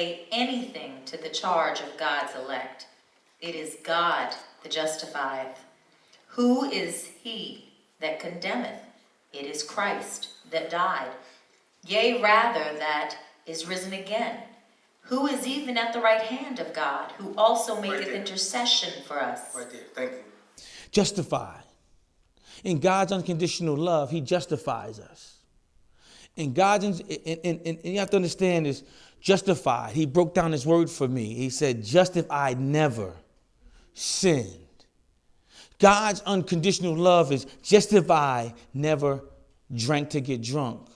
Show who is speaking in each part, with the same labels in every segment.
Speaker 1: lay anything to the charge of God's elect. It is God that justifieth. Who is he that condemneth? It is Christ that died, yea, rather that is risen again, who is even at the right hand of God, who also maketh intercession for us.
Speaker 2: Right there. Thank you.
Speaker 3: Justified. In God's unconditional love, he justifies us. And you have to understand this, justified. He broke down his word for me. He said, justified, never sinned. God's unconditional love is justified, never drank to get drunk.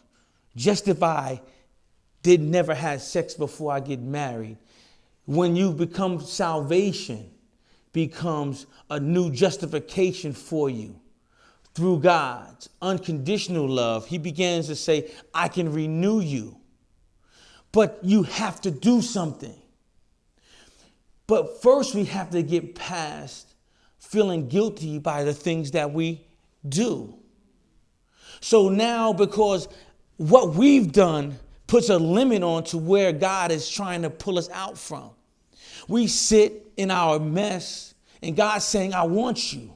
Speaker 3: Justified, did never have sex before I get married. When you become salvation, becomes a new justification for you. Through God's unconditional love, he begins to say, I can renew you. But you have to do something. But first we have to get past feeling guilty by the things that we do. So now, because what we've done puts a limit on to where God is trying to pull us out from. We sit in our mess and God's saying, I want you.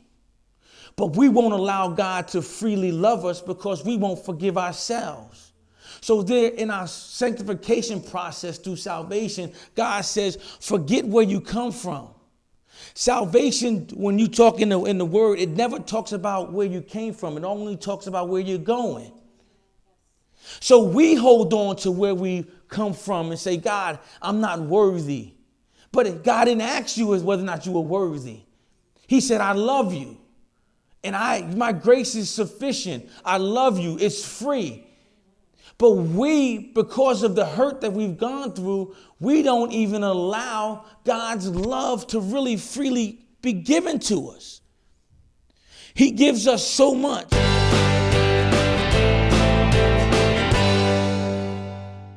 Speaker 3: But we won't allow God to freely love us because we won't forgive ourselves. So there in our sanctification process through salvation, God says, forget where you come from. Salvation, when you talk in the word, it never talks about where you came from. It only talks about where you're going. So we hold on to where we come from and say, God, I'm not worthy. But God didn't ask you whether or not you were worthy. He said, I love you. And my grace is sufficient. I love you. It's free. But we, because of the hurt that we've gone through, we don't even allow God's love to really freely be given to us. He gives us so much.